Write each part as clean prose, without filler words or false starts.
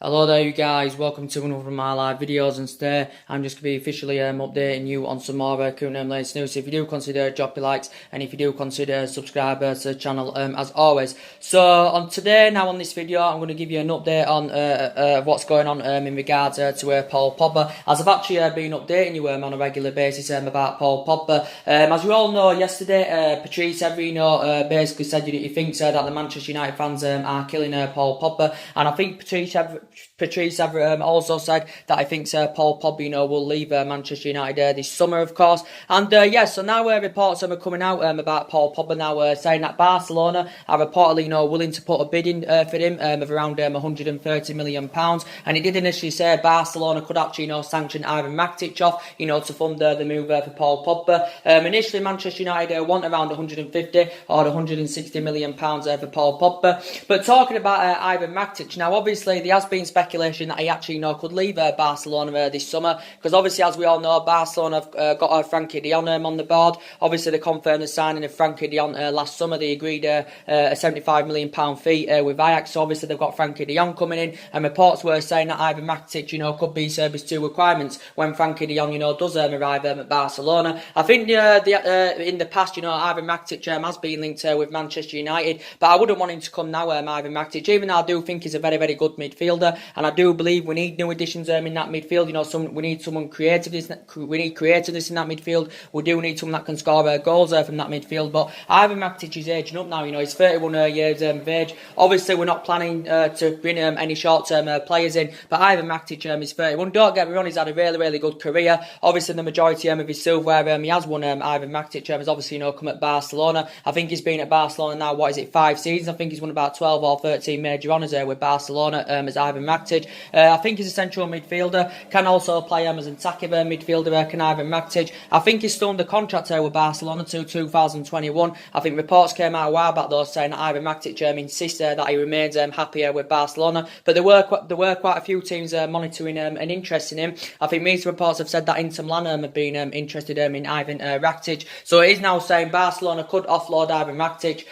Hello there you guys, welcome to another of my live videos, and today I'm just going to be officially updating you on some more current latest news. So if you do consider dropping likes, and if you do consider subscribe to the channel as always. So on this video I'm going to give you an update on what's going on in regards to Paul Pogba, as I've actually been updating you on a regular basis about Paul Pogba. As you all know, yesterday Patrice Herrera basically said he thinks that the Manchester United fans are killing Paul Pogba, and I think Patrice also said that he thinks Paul Pogba, will leave Manchester United this summer, of course. And so now reports are coming out about Paul Pogba now, saying that Barcelona are reportedly, willing to put a bid in for him of around £130 million. And he did initially say Barcelona could actually, sanction Ivan Matic off, to fund the move for Paul Pogba. Initially, Manchester United want around 150 or 160 million pounds for Paul Pogba. But talking about Ivan Matic, now obviously there has been speculation that he actually could leave Barcelona this summer, because obviously, as we all know, Barcelona have got Frankie de Jong on the board. Obviously they confirmed the signing of Frankie de Jong last summer. They agreed a £75 million fee with Ajax, so obviously they've got Frankie de Jong coming in, and reports were saying that Ivan Matic could be service to requirements when Frankie de Jong does arrive at Barcelona. I think in the past Ivan Matic has been linked with Manchester United, but I wouldn't want him to come now, Ivan Matic, even though I do think he's a very, very good midfielder, and I do believe we need new additions in that midfield. We need someone creative. We need creativeness in that midfield. We do need someone that can score goals from that midfield. But Ivan Matic is aging up now. He's 31 years of age. Obviously, we're not planning to bring any short-term players in, but Ivan Matic is 31. Don't get me wrong, he's had a really, really good career. Obviously, the majority of his silverware he has won. Ivan Matic has obviously come at Barcelona. I think he's been at Barcelona now, 5 seasons? I think he's won about 12 or 13 major honours with Barcelona as Ivan Matic. I think he's a central midfielder, can also play as an attacking midfielder, can Ivan Matic. I think he's still under contract with Barcelona to 2021. I think reports came out a while back though saying that Ivan Matic insists that he remains happier with Barcelona, but there were quite a few teams monitoring and interested in him. I think media reports have said that Inter Milan have been interested in Ivan Rakitic, so it is now saying Barcelona could offload Ivan Rakitic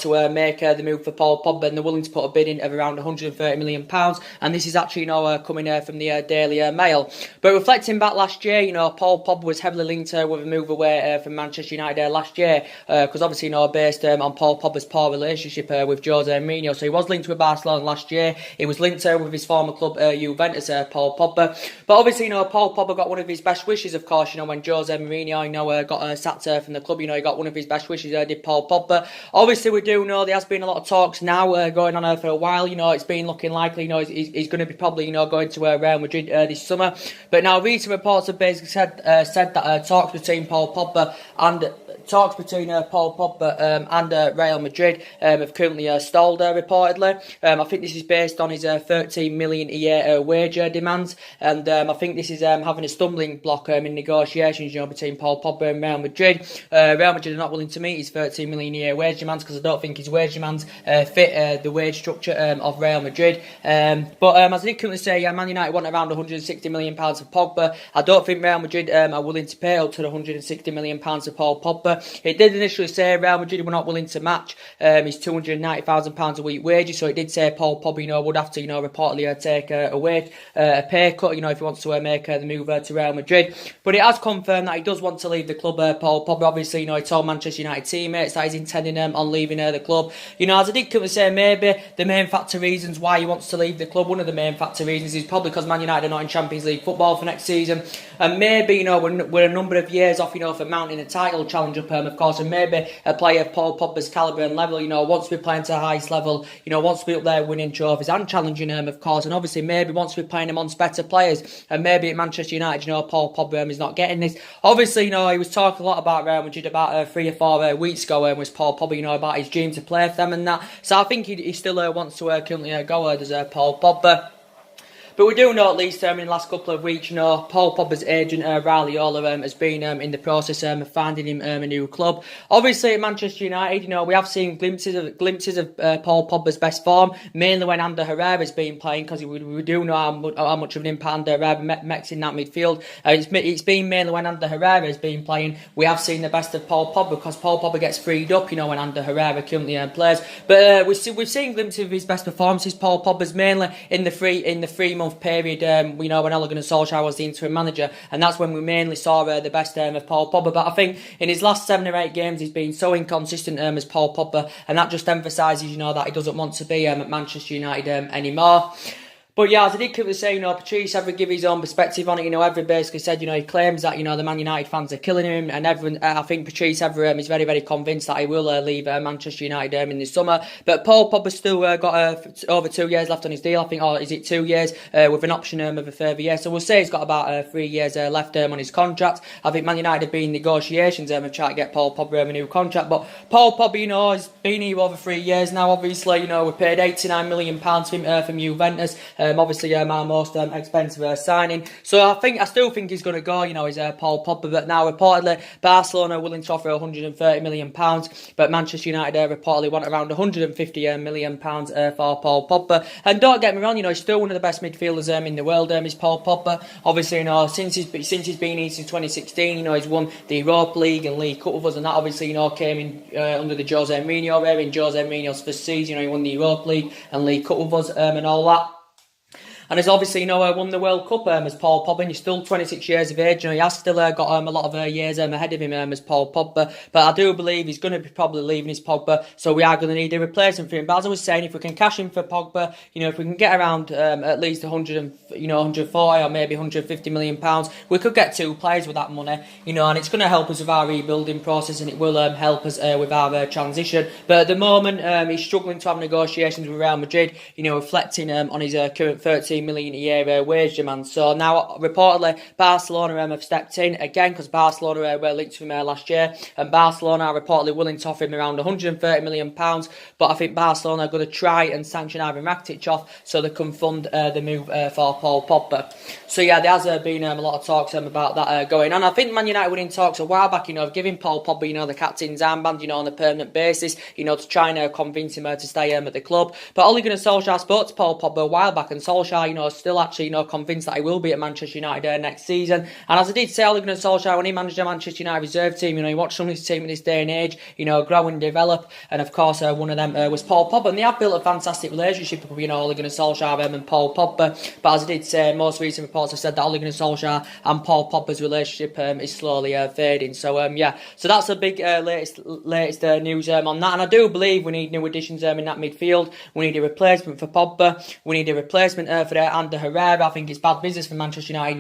to make the move for Paul Pogba, and they're willing to put a bid in of around £130 million, and this is actually coming from the Daily Mail. But reflecting back last year, Paul Pogba was heavily linked with a move away from Manchester United last year, because obviously based on Paul Pogba's poor relationship with Jose Mourinho. So he was linked with Barcelona last year. He was linked with his former club Juventus, Paul Pogba. But obviously Paul Pogba got one of his best wishes, of course, when Jose Mourinho got sacked from the club. He got one of his best wishes, did Paul Pogba. Obviously we do know there has been a lot of talks now going on for a while. It's been looking likely he's going to be probably going to Real Madrid this summer. But now recent reports have basically said that talks between Paul Pogba and Real Madrid have currently stalled reportedly. I think this is based on his 13 million a year wage demands, and I think this is having a stumbling block in negotiations between Paul Pogba and Real Madrid. Real Madrid are not willing to meet his 13 million a year wage demands, because I don't think his wage demands fit the wage structure of Real Madrid. But as I did currently say, Man United want around £160 million for Pogba. I don't think Real Madrid are willing to pay up to the £160 million for Paul Pogba. It did initially say Real Madrid were not willing to match his £290,000 a week wages, so it did say Paul Pogba would have to reportedly take a pay cut if he wants to make the move to Real Madrid. But it has confirmed that he does want to leave the club. Paul Pogba obviously he told Manchester United teammates that he's intending on leaving the club. As I did currently say, maybe the main factor reasons why he wants to leave the club, one of the main factor reasons is probably because Man United are not in Champions League football for next season, and maybe we're a number of years off for mounting a title challenge up of course, and maybe a player of Paul Pogba's calibre and level wants to be playing to the highest level, wants to be up there winning trophies and challenging of course, and obviously maybe wants to be playing amongst better players, and maybe at Manchester United Paul Pogba is not getting this. Obviously he was talking a lot about Real Madrid about 3 or 4 weeks ago, was Paul Pogba about his dream to play for them and that, so I think he still wants to currently go does Paul Pogba. But we do know at least in the last couple of weeks, Paul Pogba's agent, Riley Ola, has been in the process of finding him a new club. Obviously, at Manchester United, we have seen glimpses of Paul Pogba's best form, mainly when Ander Herrera's been playing, because we do know how much of an impact Ander Herrera makes in that midfield. It's been mainly when Ander Herrera has been playing. We have seen the best of Paul Pogba, because Paul Pogba gets freed up, when Ander Herrera currently plays. But we've seen glimpses of his best performances. Paul Pogba's mainly in the 3-month period, when Ole Gunnar Solskjaer was the interim manager, and that's when we mainly saw the best of Paul Pogba. But I think in his last 7 or 8 games, he's been so inconsistent as Paul Pogba, and that just emphasises, that he doesn't want to be at Manchester United anymore. But yeah, as I did quickly say, Patrice Evra give his own perspective on it. Evra basically said, he claims that, the Man United fans are killing him, and everyone, I think Patrice Evra is very, very convinced that he will leave Manchester United in the summer. But Paul Pogba's still got over 2 years left on his deal, I think, or is it 2 years, with an option of a further year. So we'll say he's got about 3 years left on his contract. I think Man United have been in negotiations of trying to get Paul Pogba a new contract. But Paul Pogba, has been here over 3 years now, obviously. We paid £89 million for him from Juventus. Obviously, our most expensive signing. So I still think he's going to go, is Paul Pogba. But now, reportedly, Barcelona are willing to offer £130 million, but Manchester United reportedly want around £150 million for Paul Pogba. And don't get me wrong, he's still one of the best midfielders in the world, is Paul Pogba. Obviously, since he's been here since 2016, he's won the Europa League and League Cup with us, and that obviously, came in under the Jose Mourinho era. In Jose Mourinho's first season, he won the Europa League and League Cup with us and all that. And he's obviously, won the World Cup as Paul Pogba. He's still 26 years of age. He has still got a lot of years ahead of him as Paul Pogba. But I do believe he's going to be probably leaving his Pogba. So we are going to need a replacement for him. But as I was saying, if we can cash in for Pogba, if we can get around at least 140 or maybe 150 million pounds, we could get 2 players with that money. And it's going to help us with our rebuilding process, and it will help us with our transition. But at the moment, he's struggling to have negotiations with Real Madrid. Reflecting on his current 13 million a year wage demand. So now, reportedly, Barcelona have stepped in again, because Barcelona were linked to him last year, and Barcelona are reportedly willing to offer him around £130 million. But I think Barcelona are going to try and sanction Ivan Rakitic off so they can fund the move for Paul Pogba. So yeah, there has been a lot of talks about that going on. I think Man United were in talks a while back, of giving Paul Pogba, the captain's armband, on a permanent basis, to try and convince him to stay at the club. But Ole Gunnar Solskjaer spoke to Paul Pogba a while back, and Solskjaer, still actually, convinced that he will be at Manchester United next season. And as I did say, Ole Gunnar Solskjaer, when he managed the Manchester United reserve team, he watched some of his team in this day and age, grow and develop. And of course, one of them was Paul Pogba. And they have built a fantastic relationship with, Ole Gunnar Solskjaer and Paul Pogba. But as I did say, most recent reports have said that Ole Gunnar Solskjaer and Paul Pogba's relationship is slowly fading. So yeah, so that's a big latest news on that. And I do believe we need new additions in that midfield. We need a replacement for Pogba. We need a replacement for Ander Herrera. I think it's bad business for Manchester United.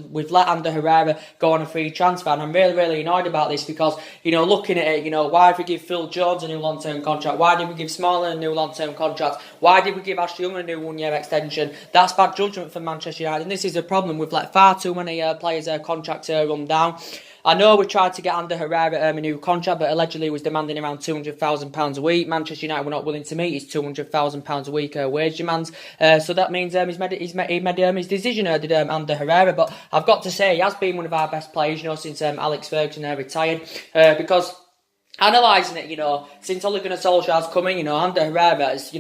We've let Ander Herrera go on a free transfer, and I'm really, really annoyed about this, because looking at it, why did we give Phil Jones a new long-term contract? Why did we give Smalling a new long-term contract? Why did we give Ashley Young a new 1-year extension? That's bad judgment for Manchester United, and this is a problem. We've let far too many players' contracts run down. I know we tried to get Ander Herrera a new contract, but allegedly he was demanding around £200,000 a week. Manchester United were not willing to meet his £200,000 a week wage demands. So that means he made his decision, did Ander Herrera. But I've got to say, he has been one of our best players, since Alex Ferguson retired. Because analysing it, since Ole Gunnar Solskjaer's come in, Ander Herrera is,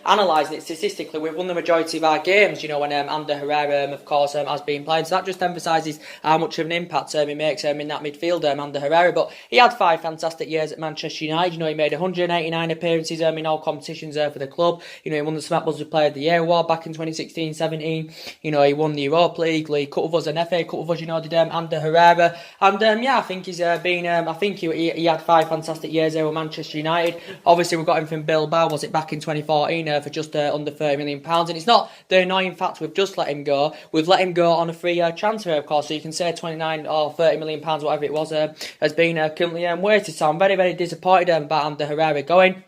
analysing it statistically, we've won the majority of our games, when Ander Herrera, of course, has been playing. So that just emphasises how much of an impact he makes in that midfield, Ander Herrera. But he had 5 fantastic years at Manchester United. He made 189 appearances in all competitions for the club. He won the Smack Buzzer Player of the Year award back in 2016-17. He won the Europa League, League Cup with us, and FA Cup with us, did Ander Herrera. And yeah, I think he's been, I think he had 5 fantastic years there with Manchester United. Obviously, we got him from Bilbao, was it back in 2014, for just under £30 million. And it's not the annoying fact we've just let him go. We've let him go on a free transfer, of course. So you can say 29 or £30 million, whatever it was, has been currently wasted. So I'm very, very disappointed about Ander Herrera going.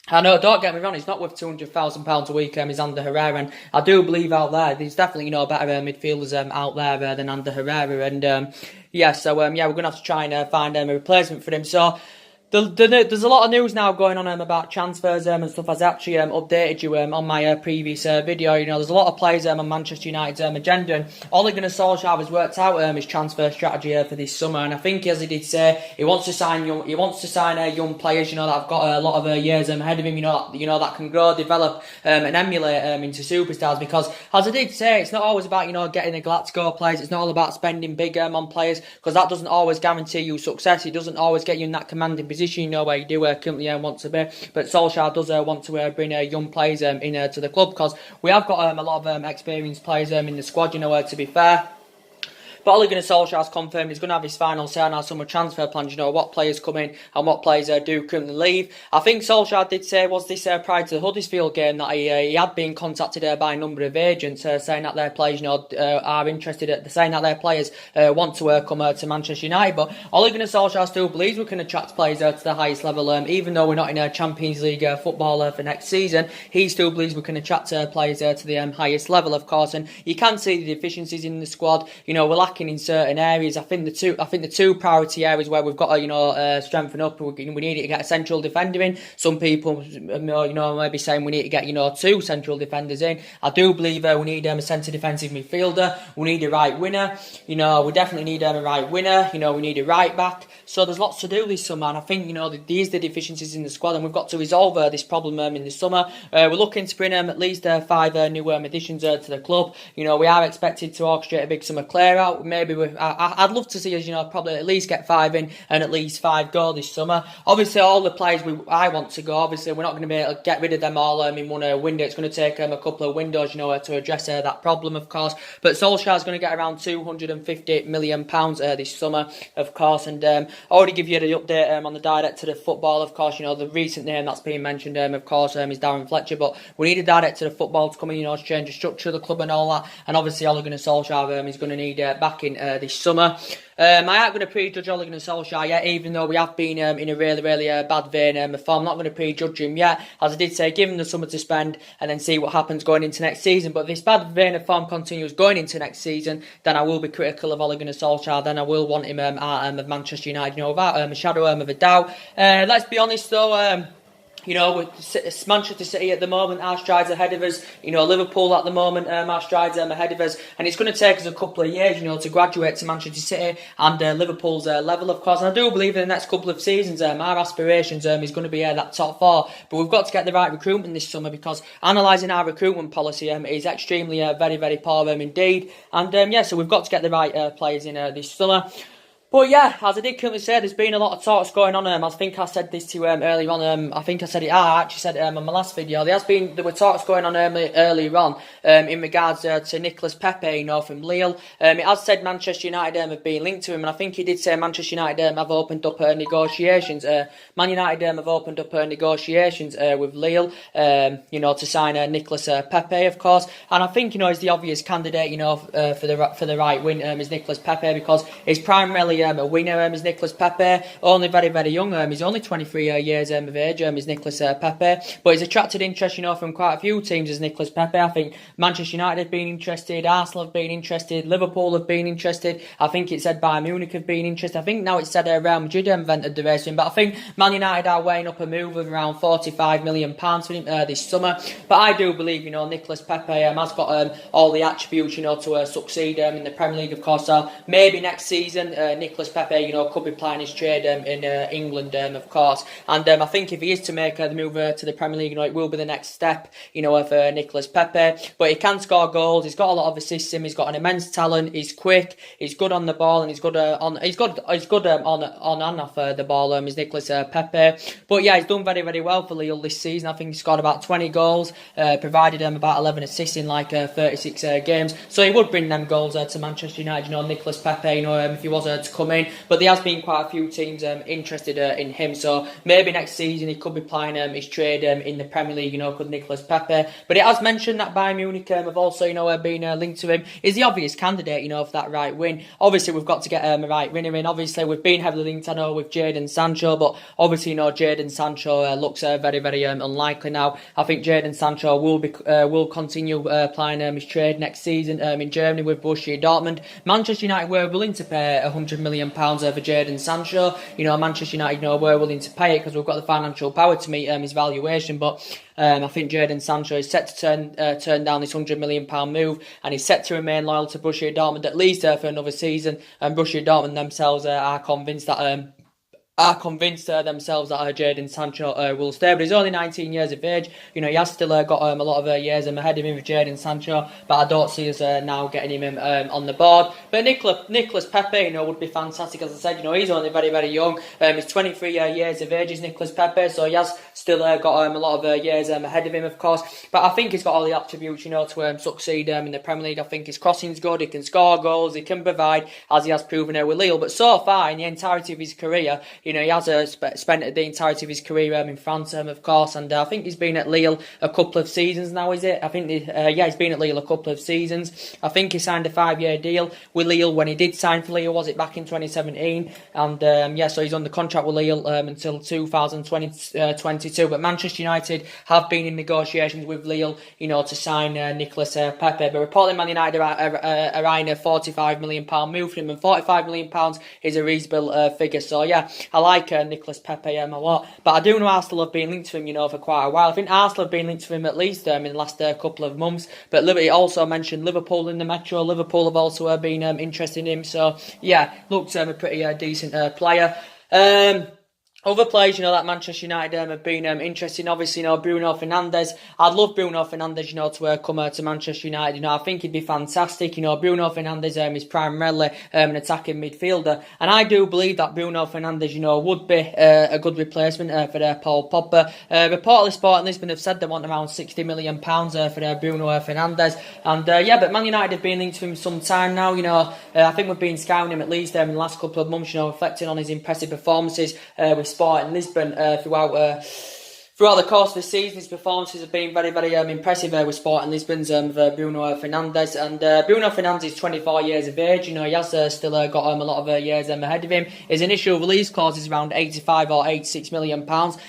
I know, don't get me wrong, he's not worth £200,000 a week, he's Ander Herrera, and I do believe out there, there's definitely, better midfielders out there than Ander Herrera, and yeah, so yeah, we're going to have to try and find a replacement for him. So There's a lot of news now going on about transfers and stuff. As I actually updated you on my previous video. You know, there's a lot of players on Manchester United's agenda, and Ole Gunnar Solskjaer has worked out his transfer strategy for this summer. And I think, as he did say, he wants to sign young players. You know, that have got a lot of years ahead of him. You know that can grow, develop, and emulate into superstars. Because, as I did say, it's not always about getting the Glasgow players. It's not all about spending big on players, because that doesn't always guarantee you success. It doesn't always get you in that commanding position, where you do currently want to be. But Solskjaer does want to bring young players to the club, because we have got a lot of experienced players in the squad, to be fair. But Ole Gunnar Solskjaer has confirmed he's going to have his final say on our summer transfer plans, what players come in and what players do currently leave. I think Solskjaer did say, was this prior to the Huddersfield game, that he had been contacted by a number of agents saying that their players are interested, saying that their players want to come to Manchester United. But Ole Gunnar Solskjaer still believes we can attract players to the highest level, even though we're not in a Champions League football for next season. He still believes we can attract players to the highest level, of course. And you can see the deficiencies in the squad. We're lacking in certain areas. I think the two priority areas where we've got to strengthen up. We need to get a central defender in. Some people maybe saying we need to get two central defenders in. I do believe we need a centre defensive midfielder. We need a right winner. We definitely need a right winner. We need a right back. So there's lots to do this summer, and I think these are the deficiencies in the squad, and we've got to resolve this problem in the summer. We're looking to bring at least 5 new additions to the club. We are expected to orchestrate a big summer clear out. Maybe I'd love to see us, probably at least get 5 in and at least 5 go this summer. Obviously, all the players I want to go, obviously, we're not going to be able to get rid of them all in one window. It's going to take a couple of windows, to address that problem, of course. But Solskjaer's going to get around £250 million this summer, of course. And I already give you the update on the director of football, of course. The recent name that's been mentioned, of course, is Darren Fletcher. But we need a director of football to come in, to change the structure of the club and all that. And obviously, Ole Gunnar Solskjaer is going to need backing this summer. I ain't going to prejudge Ole Gunnar Solskjaer yet, even though we have been in a really bad vein of form. I'm not going to prejudge him yet. As I did say, give him the summer to spend and then see what happens going into next season. But if this bad vein of form continues going into next season, then I will be critical of Ole Gunnar Solskjaer. Then I will want him out of Manchester United, without a shadow of a doubt. Let's be honest though, with Manchester City at the moment, our strides ahead of us. Liverpool at the moment, our strides ahead of us. And it's going to take us a couple of years, to graduate to Manchester City and Liverpool's level, of course. And I do believe in the next couple of seasons, our aspirations is going to be that top 4. But we've got to get the right recruitment this summer, because analysing our recruitment policy is extremely, very poor indeed. And so we've got to get the right players in this summer. But yeah, as I did currently say, there's been a lot of talks going on. I think I said this to you earlier on. I think I said it. I actually said it on my last video. There were talks going on earlier on in regards to Nicolas Pepe, from Lille. It has said Manchester United have been linked to him, and I think he did say Manchester United have opened up negotiations. Man United have opened up negotiations with Lille, to sign Nicolas Pepe, of course. And I think he's the obvious candidate, for the right win is Nicolas Pepe, because he's primarily a winner, is Nicolas Pepe. Only very young. He's only 23 years of age. Is Nicolas Pepe, but he's attracted interest, from quite a few teams. As Nicolas Pepe, I think Manchester United have been interested, Arsenal have been interested, Liverpool have been interested. I think it said Bayern Munich have been interested. I think now it's said Real Madrid have entered the race for him. But I think Man United are weighing up a move of around £45 million for him this summer. But I do believe, Nicolas Pepe has got all the attributes, to succeed in the Premier League, of course. So maybe next season, Nicolas Pepe, could be playing his trade in England, of course. And I think if he is to make the move to the Premier League, it will be the next step, of Nicolas Pepe. But he can score goals. He's got a lot of assists. He's got an immense talent. He's quick. He's good on the ball, and he's good on and off the ball. Is Nicolas Pepe. But yeah, he's done very well for Lille this season. I think he scored about 20 goals, provided about 11 assists in 36 games. So he would bring them goals to Manchester United. Nicolas Pepe, if he was to come in. But there has been quite a few teams interested in him. So maybe next season he could be playing his trade in the Premier League, could Nicolas Pepe. But it has mentioned that Bayern Munich have also, been linked to him. He's the obvious candidate, for that right wing. Obviously, we've got to get a right winner in. Obviously, we've been heavily linked, I know, with Jadon Sancho. But obviously, Jadon Sancho looks very unlikely now. I think Jadon Sancho will continue playing his trade next season in Germany with Borussia Dortmund. Manchester United were willing to pay £100 million for Jadon Sancho. You know, Manchester United, you know, we're willing to pay it because we've got the financial power to meet his valuation. But I think Jadon Sancho is set to turn down this £100 million move, and he's set to remain loyal to Borussia Dortmund at least for another season. And Borussia Dortmund themselves are convinced that themselves that Jadon Sancho will stay, but he's only 19 years of age. You know, he has still got a lot of years ahead of him with Jadon Sancho, but I don't see us now getting him on the board. But Nicolas Pepe, you know, would be fantastic. As I said, you know, he's only very, very young. He's 23 years of age, is Nicolas Pepe, so he has still got a lot of years ahead of him, of course. But I think he's got all the attributes, you know, to succeed in the Premier League. I think his crossing's good, he can score goals, he can provide, as he has proven here with Lille. But so far, in the entirety of his career, you know, he has spent the entirety of his career in France, of course, and I think he's been at Lille a couple of seasons now, is it? I think, he's been at Lille a couple of seasons. I think he signed a 5-year deal with Lille when he did sign for Lille, was it back in 2017? And so he's under contract with Lille until 2022. But Manchester United have been in negotiations with Lille, you know, to sign Nicolas Pepe. But reportedly, Man United are eyeing a £45 million move for him, and £45 million is a reasonable figure. So yeah, I like Nicolas Pepe a lot, but I do know Arsenal have been linked to him, you know, for quite a while. I think Arsenal have been linked to him at least in the last couple of months. But Liberty also mentioned Liverpool in the Metro. Liverpool have also been interested in him. So yeah, looks a pretty decent player. Other players, you know, that Manchester United have been interested in, obviously, you know, Bruno Fernandes. I'd love Bruno Fernandes, you know, to come to Manchester United. You know, I think he'd be fantastic. You know, Bruno Fernandes is primarily an attacking midfielder, and I do believe that Bruno Fernandes, you know, would be a good replacement for Paul Pogba. Reportedly, Sporting Lisbon have said they want around £60 million for Bruno Fernandes, and but Man United have been linked to him some time now. You know, I think we've been scouting him at least in the last couple of months. You know, reflecting on his impressive performances with Sporting Lisbon throughout the course of the season. His performances have been very, very impressive with Sporting Lisbon's Bruno Fernandes. And Bruno Fernandes is 24 years of age. You know, he has still got a lot of years ahead of him. His initial release clause is around £85 or £86 million.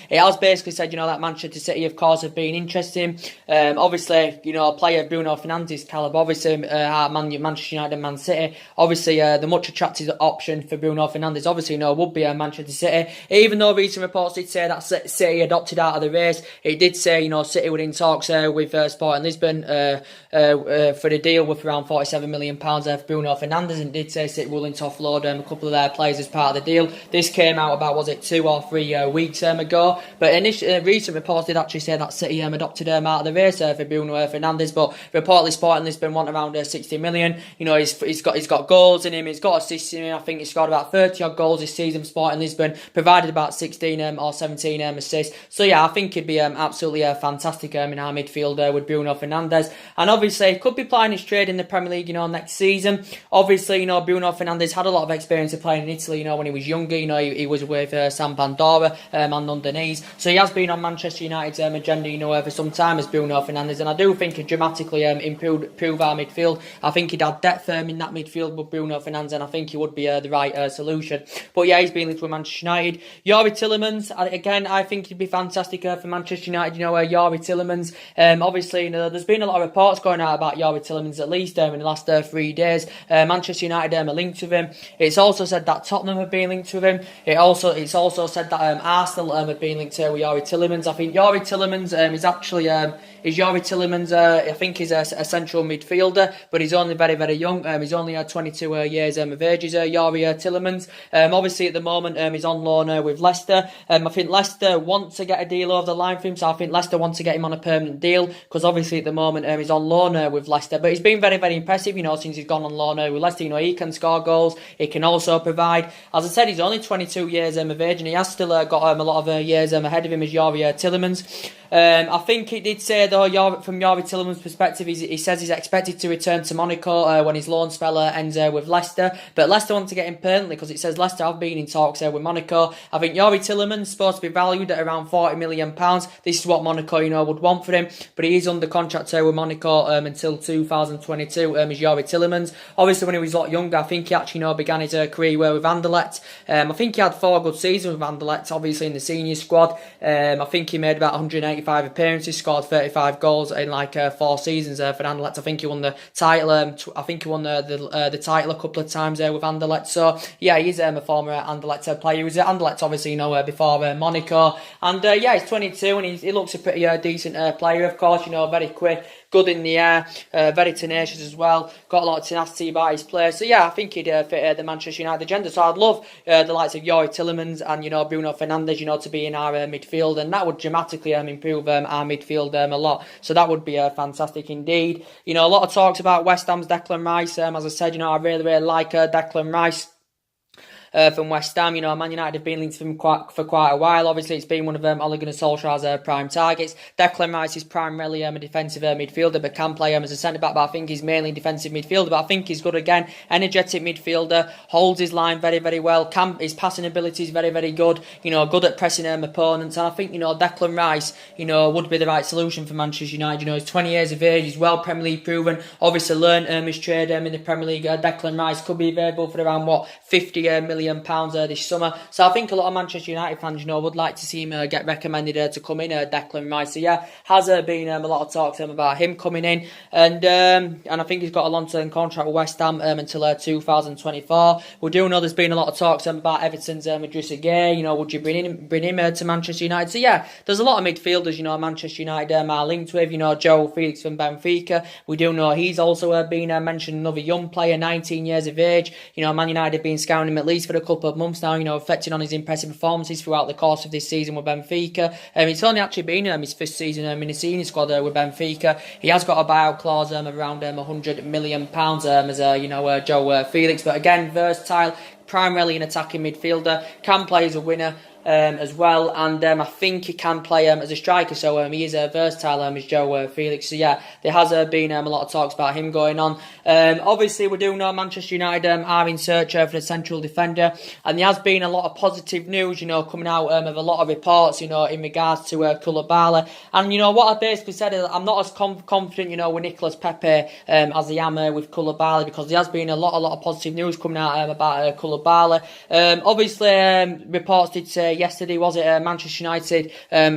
It has basically said, you know, that Manchester City, of course, have been interested in. Obviously, you know, a player of Bruno Fernandes' calibre, obviously, Manchester United and Man City, obviously, the much attractive option for Bruno Fernandes, obviously, you know, would be Manchester City. Even though recent reports did say that City adopted out of the race, it did say, you know, City were in talks with Sporting Lisbon for the deal with around £47 million for Bruno Fernandes, and did say City willing to offload a couple of their players as part of the deal. This came out about, was it 2 or 3 weeks ago, but recent reports did actually say that City adopted out of the race for Bruno Fernandes, but reportedly Sporting Lisbon want around 60 million. You know, he's got goals in him, he's got assists in him. I think he's scored about 30 odd goals this season for Sporting Lisbon, provided about 16 or 17 assists. So yeah, I think he'd be absolutely fantastic in our midfield with Bruno Fernandes. And obviously, he could be playing his trade in the Premier League, you know, next season. Obviously, you know, Bruno Fernandes had a lot of experience of playing in Italy, you know, when he was younger. You know, he was with Sampdoria and Udinese. So he has been on Manchester United's agenda, you know, for some time as Bruno Fernandes. And I do think he'd dramatically improve our midfield. I think he'd add depth in that midfield with Bruno Fernandes, and I think he would be the right solution. But yeah, he's been linked with Manchester United. Yuri Tielemans, again, I think he'd be fantastic for Manchester United. You know, Yuri Tielemans, obviously, you know, there's been a lot of reports going out about Yuri Tielemans, at least in the last 3 days. Manchester United are linked with him. It's also said that Tottenham have been linked with him. It's also said that Arsenal have been linked with Yuri Tielemans. I think Yuri Tielemans is actually I think he's a central midfielder, but he's only very, very young. He's only 22 years of age. He's Yuri Tielemans. Obviously, at the moment, he's on loan with Leicester. I think Leicester want to get a deal over the line for him, so I think Leicester want to get him on a permanent deal, because obviously at the moment he's on loan with Leicester. But he's been very, very impressive, you know, since he's gone on loan with Leicester. You know, he can score goals, he can also provide. As I said, he's only 22 years of age, and he has still got a lot of years ahead of him as Yuri Tielemans. I think it did say, though, from Yuri Tielemans' perspective, he says he's expected to return to Monaco when his loan spell ends with Leicester. But Leicester want to get him permanently, because it says Leicester have been in talks with Monaco. I think Yuri Tielemans is supposed to be valued at around £40 million. This is what Monaco, you know, would want for him. But he is under contract with Monaco until 2022. Is Yuri Tielemans. Obviously, when he was a lot younger, I think he actually, you know, began his career with Anderlecht. I think he had 4 good seasons with Anderlecht, obviously in the senior squad. I think he made about 185 appearances, scored 35 25 goals in like 4 seasons for Anderlecht. I think he won the title. I think he won the title a couple of times with Anderlecht. So yeah, he's a former Anderlecht player. He was at Anderlecht, obviously, before Monaco. And yeah, he's 22 and he looks a pretty decent player, of course. Very quick, good in the air, very tenacious as well. Got a lot of tenacity about his play. So yeah, I think he'd fit the Manchester United agenda. So I'd love the likes of Yori Tielemans and Bruno Fernandes, to be in our midfield, and that would dramatically improve our midfield a lot. So that would be fantastic indeed. A lot of talks about West Ham's Declan Rice. As I said, I really like Declan Rice. From West Ham, Man United have been linked to him for quite a while. Obviously, it's been one of Ole Gunnar Solskjaer's prime targets. Declan Rice is primarily a defensive midfielder, but can play as a centre back. But I think he's mainly defensive midfielder. But I think he's good again, energetic midfielder, holds his line very, very well. His passing ability is very, very good. Good at pressing opponents. And I think Declan Rice, would be the right solution for Manchester United. He's 20 years of age. He's well Premier League proven. Obviously, learned his trade in the Premier League. Declan Rice could be available for around 50 million £50 this summer. So I think a lot of Manchester United fans, would like to see him get recommended to come in, Declan Rice. So yeah, has been a lot of talk about him coming in, and I think he's got a long-term contract with West Ham until 2024. We do know there's been a lot of talks about Everton's Idrissa Gueye. Would you bring him to Manchester United? So yeah, there's a lot of midfielders, Manchester United are linked with. Joe Felix from Benfica. We do know he's also been mentioned, another young player, 19 years of age. Man United have been scouting him at least for a couple of months now, reflecting on his impressive performances throughout the course of this season with Benfica. It's only actually been his first season in the senior squad with Benfica. He has got a buyout clause around £100 million as Joe Felix, but again, versatile, primarily an attacking midfielder, can play as a winner as well, and I think he can play as a striker, so he is versatile as Joe Felix. So yeah, there has been a lot of talks about him going on. Obviously, we do know Manchester United are in search for a central defender, and there has been a lot of positive news, coming out of a lot of reports, in regards to Koulibaly. And what I basically said is I'm not as confident, with Nicolas Pepe as I am with Koulibaly, because there has been a lot of positive news coming out about Koulibaly. Obviously, reports did say yesterday, was it Manchester United?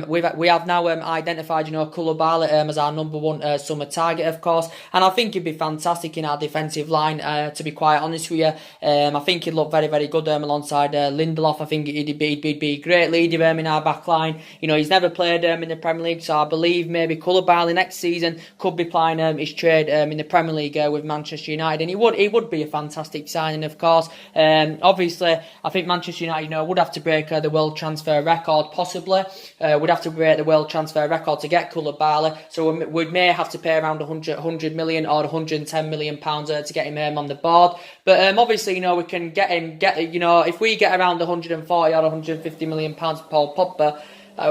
We have now identified, Koulibaly as our number one summer target, of course, and I think he'd be fantastic in our defensive line. To be quite honest with you, I think he'd look very, very good alongside Lindelof. I think he'd be a great leader in our back line. He's never played in the Premier League, so I believe maybe Koulibaly next season could be playing his trade in the Premier League with Manchester United, and he would be a fantastic signing, of course. Obviously, I think Manchester United, would have to break the world transfer record, possibly. Would have to break the world transfer record to get Koulibaly, so we may have to pay around 100 million or 110 million pounds to get him on the board. But obviously, we can get him. If we get around 140 or 150 million pounds for Paul Pogba,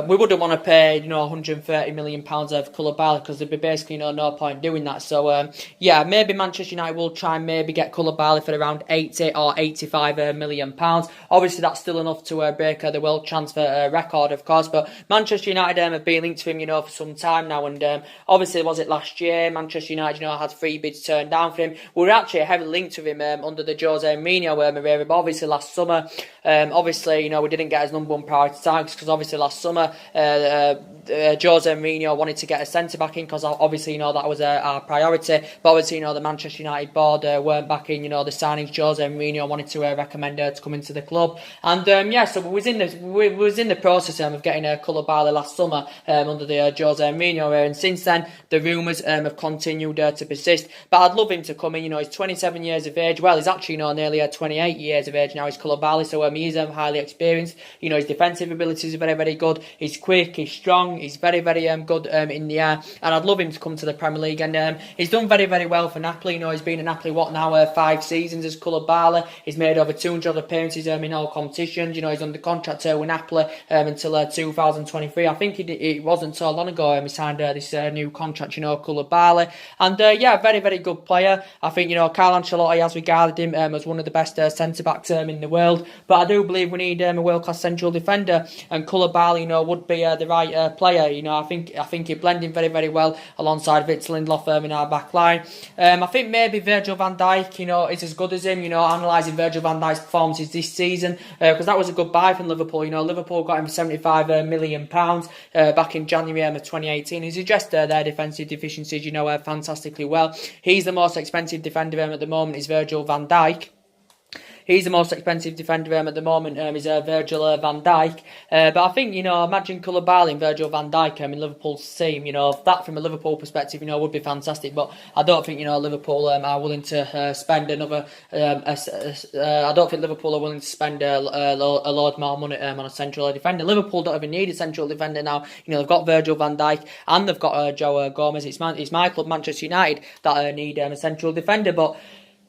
we wouldn't want to pay, 130 million pounds of Koulibaly, because there'd be basically no point doing that. So yeah, maybe Manchester United will try and maybe get Koulibaly for around 80 or 85 million pounds. Obviously, that's still enough to break the world transfer record, of course. But Manchester United have been linked to him, for some time now. And obviously, was it last year? Manchester United, had 3 bids turned down for him. We were actually heavily linked to him under the Jose Mourinho era. But obviously, last summer, we didn't get his number one priority targets, because obviously last summer, Jose Mourinho wanted to get a centre-back in, because obviously, that was our priority. But obviously, the Manchester United board weren't backing, the signings Jose Mourinho wanted to recommend to come into the club. And yeah, so we was in the process of getting Koulibaly last summer under the Jose Mourinho era, and since then the rumours have continued to persist. But I'd love him to come in. He's 27 years of age. Well, he's actually nearly 28 years of age now. He's Koulibaly, so he is highly experienced. His defensive abilities are very, very good. He's quick, he's strong, he's very, very good in the air, and I'd love him to come to the Premier League. And he's done very, very well for Napoli. He's been in Napoli 5 seasons as Koulibaly. He's made over 200 appearances in all competitions. He's under contract with Napoli until 2023. I think it wasn't so long ago he signed this new contract, Koulibaly. And yeah, very, very good player. I think Carlo Ancelotti has regarded him as one of the best centre backs in the world. But I do believe we need a world class central defender, and Koulibaly would be the right player. You know, I think he'd blend in very, very well alongside Victor Lindelof in our back line. I think maybe Virgil van Dijk, you know, is as good as him. You know, analysing Virgil van Dijk's performances this season, because that was a good buy from Liverpool. You know, Liverpool got him for £75 million back in January of 2018. He's addressed their defensive deficiencies, you know, fantastically well. He's the most expensive defender at the moment, is Virgil van Dijk. He's the most expensive defender at the moment, is Virgil van Dijk. But I think, you know, imagine Koulibaly and Virgil van Dijk in Liverpool's team. You know, that from a Liverpool perspective, you know, would be fantastic. But I don't think, you know, Liverpool are willing to spend another... I don't think Liverpool are willing to spend a load more money on a central defender. Liverpool don't even need a central defender now. You know, they've got Virgil van Dijk and they've got Joe Gomez. It's my club, Manchester United, that need a central defender. But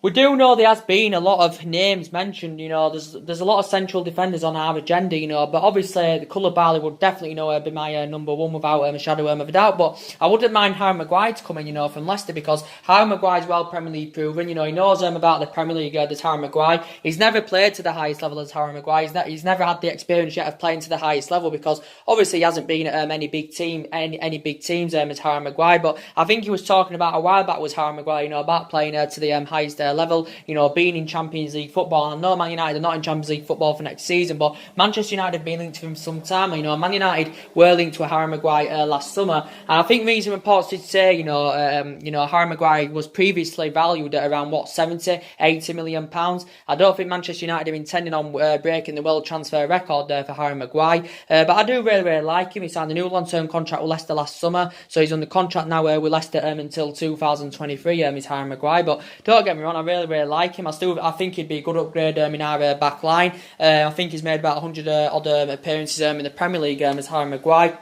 we do know there has been a lot of names mentioned. You know, there's a lot of central defenders on our agenda, you know, but obviously the Koulibaly would definitely, you know, be my number one without a shadow of a doubt. But I wouldn't mind Harry Maguire to come in, you know, from Leicester, because Harry Maguire's well Premier League proven. You know, he knows about the Premier League. There's Harry Maguire. He's never played to the highest level as Harry Maguire. He's never had the experience yet of playing to the highest level, because obviously he hasn't been at any big teams as Harry Maguire. But I think he was talking about a while back was Harry Maguire, you know, about playing to the highest level, you know, being in Champions League football. And I know Man United are not in Champions League football for next season, but Manchester United have been linked to him some time. You know, Man United were linked to Harry Maguire last summer, and I think recent reports did say, you know, Harry Maguire was previously valued at around 70-80 million pounds. I don't think Manchester United are intending on breaking the world transfer record for Harry Maguire, but I do really, really like him. He signed a new long-term contract with Leicester last summer, so he's under contract now with Leicester until 2023. Is Harry Maguire, but don't get me wrong, I really, really like him. I think he'd be a good upgrade in our back line. I think he's made about 100 odd appearances in the Premier League as Harry Maguire.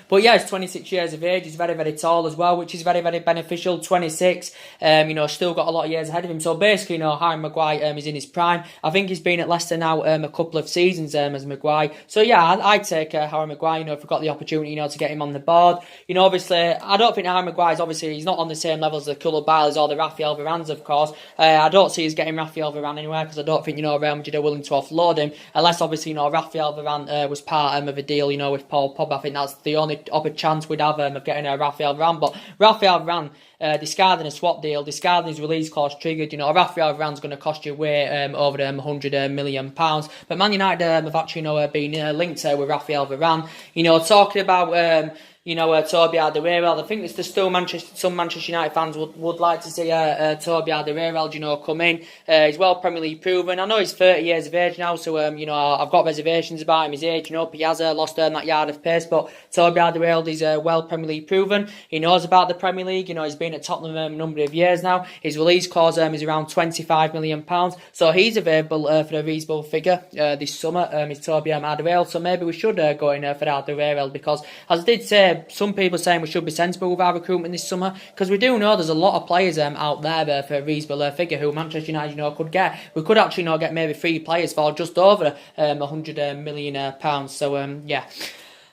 But yeah, he's 26 years of age. He's very, very tall as well, which is very, very beneficial. 26, you know, still got a lot of years ahead of him. So basically, you know, Harry Maguire is in his prime. I think he's been at Leicester now a couple of seasons as Maguire. So yeah, I'd take Harry Maguire, you know, if we've got the opportunity, you know, to get him on the board. You know, obviously, I don't think Harry Maguire's obviously, he's not on the same level as the Koulibalys or the Raphael Varans, of course. I don't see us getting Raphael Varane anywhere, because I don't think, you know, Real Madrid are willing to offload him, unless obviously, you know, Raphael Varane was part of a deal, you know, with Paul Pogba. I think that's the only chance we'd have of getting Raphael Varane. But Raphael Varane, discarding a swap deal, discarding his release clause triggered, you know, Raphael Varane's going to cost you way over £100 million. But Man United have actually, you know, been linked with Raphael Varane. You know, talking about you know, Toby Alderweireld. I think there's still some Manchester United fans would like to see Toby Alderweireld, you know, come in. He's well Premier League proven. I know he's 30 years of age now, so, you know, I've got reservations about him, his age. You know, he has lost that yard of pace, but Toby Alderweireld is well Premier League proven. He knows about the Premier League. You know, he's been at Tottenham a number of years now. His release clause is around £25 million. So he's available for a reasonable figure this summer, is Toby Alderweireld. So maybe we should go in for Alderweireld, because, as I did say, some people are saying we should be sensible with our recruitment this summer, because we do know there's a lot of players out there for a reasonable figure who Manchester United, you know, could get. We could actually, you know, get maybe 3 players for just over £100 million. So yeah.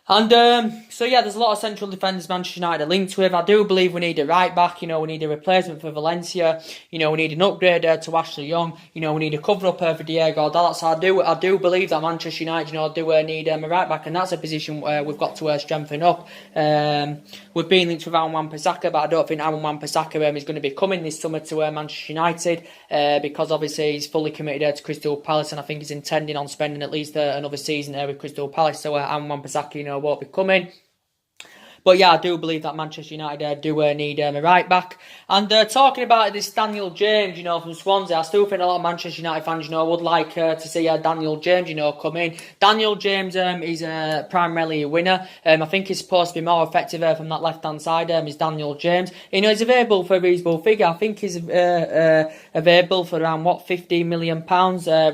And so yeah, there's a lot of central defenders Manchester United are linked with. I do believe we need a right back. You know, we need a replacement for Valencia. You know, we need an upgrade to Ashley Young. You know, we need a cover up for Diego Dalot. So I do believe that Manchester United, you know, do need a right back, and that's a position where we've got to strengthen up. We've been linked with Aaron Wan-Bissaka, but I don't think Aaron Wan-Bissaka is going to be coming this summer to Manchester United, because obviously he's fully committed to Crystal Palace, and I think he's intending on spending at least another season with Crystal Palace. So Aaron Wan-Bissaka, you know, won't be coming. But yeah, I do believe that Manchester United do need a right back. And talking about this Daniel James, you know, from Swansea, I still think a lot of Manchester United fans, you know, would like to see Daniel James, you know, come in. Daniel James is primarily a winner. I think he's supposed to be more effective from that left-hand side, is Daniel James. You know, he's available for a reasonable figure. I think he's available for around, £15 million.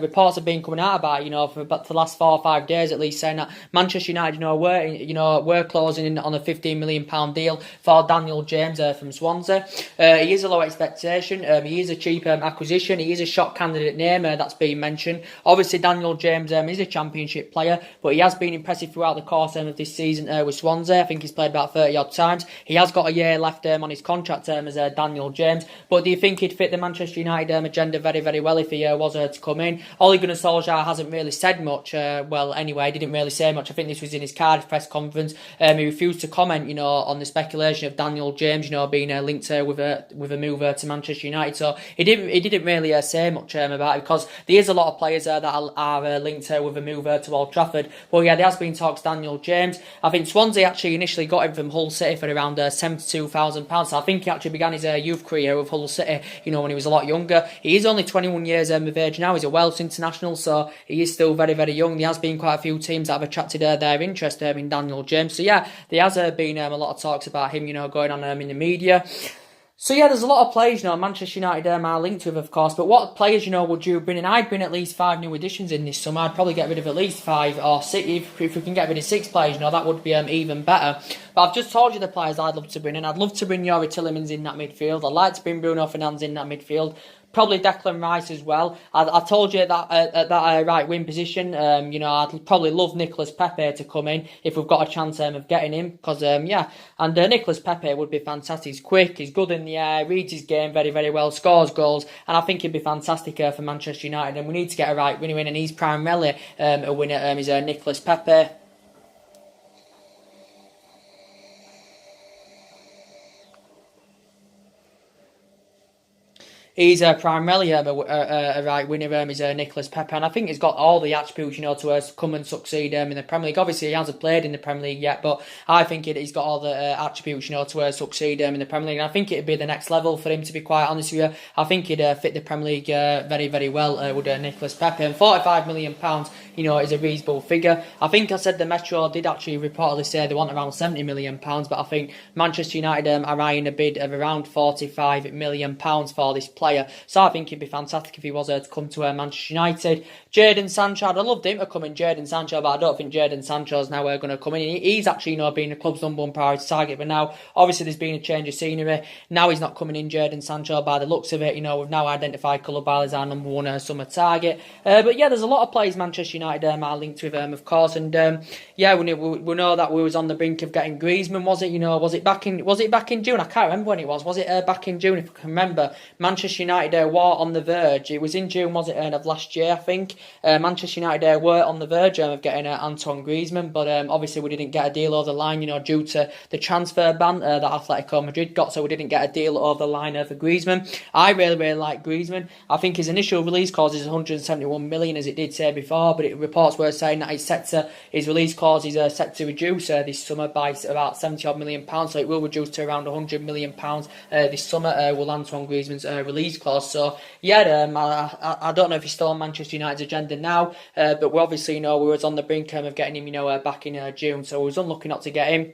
Reports have been coming out about, you know, for the last 4 or 5 days at least, saying that Manchester United, you know, were closing in on a £15 £15 million deal for Daniel James from Swansea. He is a low expectation. He is a cheap acquisition. He is a shot candidate name that's been mentioned. Obviously, Daniel James is a Championship player, but he has been impressive throughout the course of this season with Swansea. I think he's played about 30 odd times. He has got a year left on his contract as Daniel James. But do you think he'd fit the Manchester United agenda very, very well if he was to come in? Ole Gunnar Solskjaer hasn't really said much. Well, anyway, he didn't really say much. I think this was in his Cardiff press conference. He refused to comment, on the speculation of Daniel James, being linked with a move to Manchester United. So he didn't really say much about it, because there is a lot of players that are linked with a move to Old Trafford. But yeah, there has been talks Daniel James. I think Swansea actually initially got him from Hull City for around £72,000. So I think he actually began his youth career with Hull City, when he was a lot younger. He is only 21 years of age now. He's a Welsh international, so he is still very, very young. There has been quite a few teams that have attracted their interest in Daniel James. So yeah, there has been a lot of talks about him, going on in the media. So yeah, there's a lot of players, Manchester United are linked with, of course. But what players, would you bring in? I'd bring at least 5 new additions in this summer. I'd probably get rid of at least 5 or 6. If we can get rid of 6 players, that would be even better. But I've just told you the players I'd love to bring in. I'd love to bring Youri Tielemans in that midfield. I'd like to bring Bruno Fernandes in that midfield. Probably Declan Rice as well. I told you that at that right wing position, I'd probably love Nicolas Pepe to come in if we've got a chance of getting him. Because, Nicolas Pepe would be fantastic. He's quick, he's good in the air, reads his game very, very well, scores goals, and I think he'd be fantastic for Manchester United. And we need to get a right winner in, and he's primarily a winner is Nicolas Pepe. He's primarily a right winner is Nicolas Pepe, and I think he's got all the attributes, to come and succeed in the Premier League. Obviously, he hasn't played in the Premier League yet, but I think he's got all the attributes, to succeed in the Premier League. And I think it'd be the next level for him, to be quite honest with you. I think he'd fit the Premier League very, very well with Nicolas Pepe. And £45 million, is a reasonable figure. I think I said the Metro did actually reportedly say they want around £70 million, but I think Manchester United are eyeing a bid of around £45 million for this player. So I think it'd be fantastic if he was to come to Manchester United. Jadon Sancho, I'd have loved him to come in, Jadon Sancho, but I don't think Jadon Sancho's now going to come in. He's actually been the club's #1 priority target, but now obviously there's been a change of scenery. Now he's not coming in, Jadon Sancho, by the looks of it. We've now identified Koulibaly as our #1 summer target. But yeah, there's a lot of players Manchester United are linked with, of course, and we know that we was on the brink of getting Griezmann. Was it? Was it back in June? I can't remember when it was. Was it back in June? If I can remember, Manchester United were on the verge. It was in June, was it, of last year, I think. Manchester United were on the verge of getting Antoine Griezmann, but obviously we didn't get a deal over the line, due to the transfer ban that Atletico Madrid got, so we didn't get a deal over the line for Griezmann. I really, really like Griezmann. I think his initial release clause is 171 million, as it did say before, but reports were saying that his release clause is set to reduce this summer by about £70 million, so it will reduce to around £100 million this summer will Antoine Griezmann's release clause. So yeah, I don't know if he's still on Manchester United's agenda now, but we obviously we was on the brink of getting him back in June, so we was unlucky not to get him.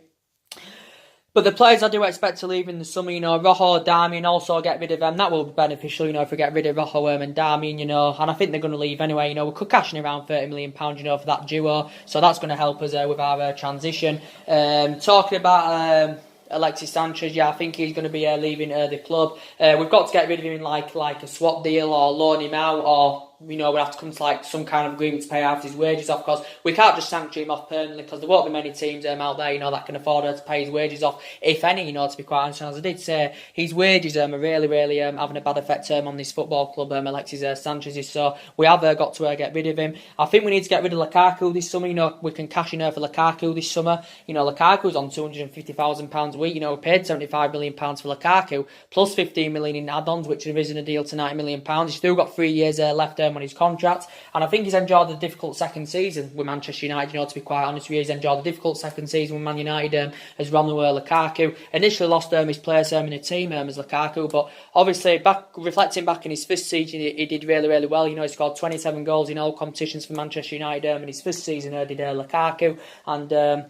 But the players I do expect to leave in the summer, Rojo, Darmian, also get rid of them. That will be beneficial, if we get rid of Rojo and Darmian, and I think they're going to leave anyway. We could cash in around £30 million, for that duo, so that's going to help us with our transition. Talking about Alexis Sánchez, I think he's going to be leaving the club. We've got to get rid of him in like a swap deal, or loan him out, or we'll have to come to some kind of agreement to pay half his wages off, because we can't just sanction him off permanently, because there won't be many teams out there that can afford to pay his wages off, if any, to be quite honest. As I did say, his wages are really, really having a bad effect on this football club, Alexis Sánchez is. So we have got to get rid of him. I think we need to get rid of Lukaku this summer. We can cash in for Lukaku this summer. Lukaku's on £250,000 a week. We paid £75 million for Lukaku, plus £15 million in add-ons, which have risen a deal to £90 million. He's still got 3 years left on his contract, and I think he's enjoyed the difficult second season with Manchester United. To be quite honest with you, he's enjoyed the difficult second season with Man United as Romelu Lukaku. Initially lost his place in the team as Lukaku, but obviously reflecting back in his first season, he did really, really well. He scored 27 goals in all competitions for Manchester United in his first season. Did Lukaku, and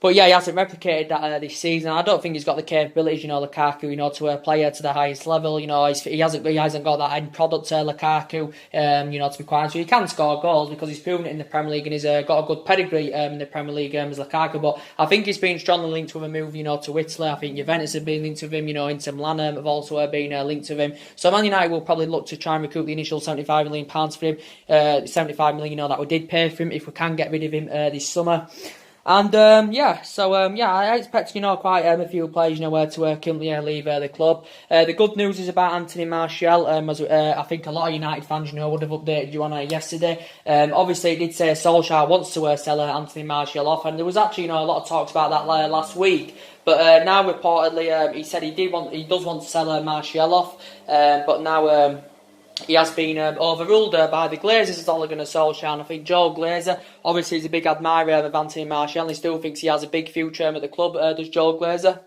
But yeah, he hasn't replicated that this season. I don't think he's got the capabilities, Lukaku, to play to the highest level. He hasn't got that end product, Lukaku, to be quite honest. He can score goals because he's proven it in the Premier League and he's got a good pedigree in the Premier League as Lukaku. But I think he's been strongly linked with a move, to Italy. I think Juventus have been linked with him, Inter Milan have also been linked with him. So Man United will probably look to try and recoup the initial £75 million for him. 75 million, that we did pay for him if we can get rid of him this summer. And I expect quite a few players where to currently leave the club. The good news is about Anthony Martial. As I think a lot of United fans would have updated you on yesterday. Obviously, it did say Solskjaer wants to sell Anthony Martial off, and there was actually a lot of talks about that last week. But now reportedly, he said he does want to sell Martial off, but now. He has been overruled by the Glazers as Ole Gunnar Solskjaer, and I think Joe Glazer, obviously, is a big admirer of Anthony Martial, and he still thinks he has a big future at the club, does Joe Glazer.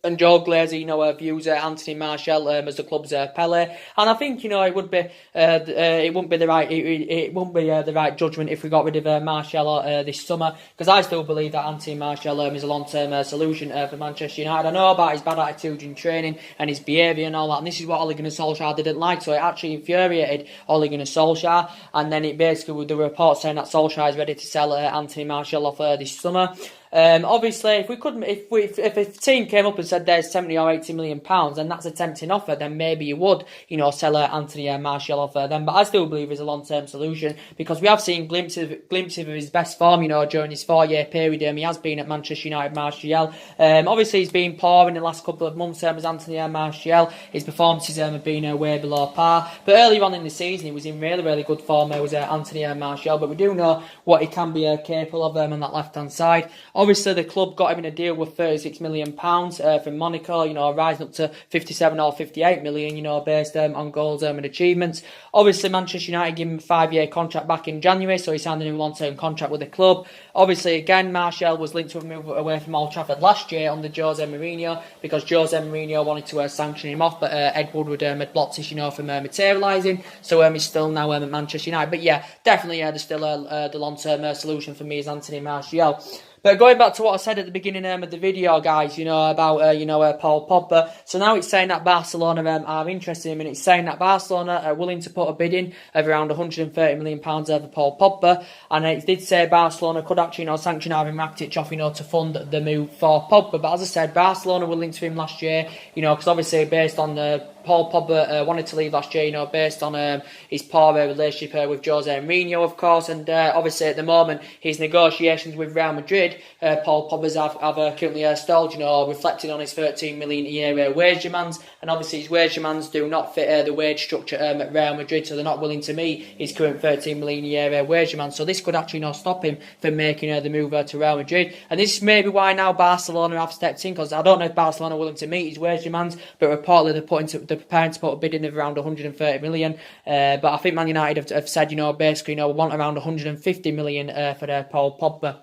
And Joe Glazer, views Anthony Martial as the club's Pele, and I think it would be it wouldn't be the right judgment if we got rid of Martial this summer, because I still believe that Anthony Martial is a long-term solution for Manchester United. I know about his bad attitude in training and his behaviour and all that, and this is what Ole Gunnar Solskjaer didn't like, so it actually infuriated Ole Gunnar Solskjaer, and then it basically with the report saying that Solskjaer is ready to sell Anthony Martial off this summer. Obviously, if a team came up and said there's 70 or 80 million pounds, and that's a tempting offer, then maybe you would, sell Anthony Martial off then. But I still believe it's a long-term solution, because we have seen glimpses of his best form, during his 4-year period. He has been at Manchester United, Martial. Obviously, he's been poor in the last couple of months as Anthony Martial. His performances have been way below par. But earlier on in the season, he was in really, really good form. Was Anthony Martial. But we do know what he can be capable of on that left-hand side. Obviously, the club got him in a deal with £36 million from Monaco, rising up to 57 or 58 million, based on goals and achievements. Obviously, Manchester United gave him a 5-year contract back in January, so he signed a new long-term contract with the club. Obviously, again, Martial was linked to a move away from Old Trafford last year under Jose Mourinho, because Jose Mourinho wanted to sanction him off, but Ed Woodward had blocked this, from materialising. So he's still now at Manchester United. But yeah, definitely there's still the long-term solution for me is Anthony Martial. But going back to what I said at the beginning of the video, guys, about Paul Pogba. So now it's saying that Barcelona are interested in him, and it's saying that Barcelona are willing to put a bid in of around £130 million for Paul Pogba. And it did say Barcelona could actually, sanction Ivan Rakitic off, to fund the move for Pogba. But as I said, Barcelona were linked to him last year, because obviously based on Paul Pogba wanted to leave last year, based on his poor relationship with Jose Mourinho, of course, and obviously at the moment his negotiations with Real Madrid, Paul Pogba's have currently stalled, reflecting on his £13 million a year wage demands, and obviously his wage demands do not fit the wage structure at Real Madrid, so they're not willing to meet his current £13 million a year wage demands. So this could actually not stop him from making the move to Real Madrid, and this is maybe why now Barcelona have stepped in, because I don't know if Barcelona are willing to meet his wage demands, but reportedly they're preparing to put a bid in of around 130 million. But I think Man United have said, basically, we want around 150 million for their Paul Pogba.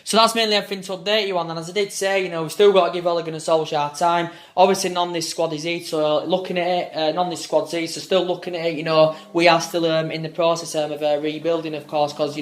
So that's mainly everything to update you on. And as I did say, we've still got to give Ole Gunnar Solskjaer time. Obviously, none this squad is easy, so looking at it, none this squad's easy, so still looking at it, we are still in the process of rebuilding, of course, because,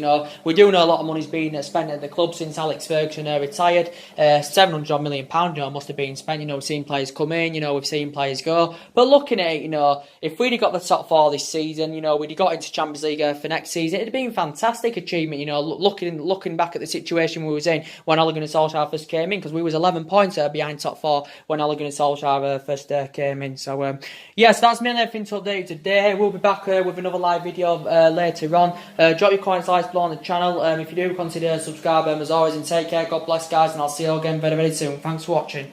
we do know a lot of money's been spent at the club since Alex Ferguson retired. £700 million, must have been spent. We've seen players come in, we've seen players go. But looking at it, if we'd have got the top 4 this season, we'd have got into Champions League for next season, it'd have been a fantastic achievement, looking back at the situation we was in when Ole Gunnar Solskjaer first came in, because we was 11 points behind top 4 when Ole Gunnar Solskjaer first came in. So so that's mainly everything to update you today. We'll be back with another live video later on. Drop your comments, likes below on the channel. If you do, consider subscribing as always, and take care. God bless, guys, and I'll see you again very, very soon. Thanks for watching.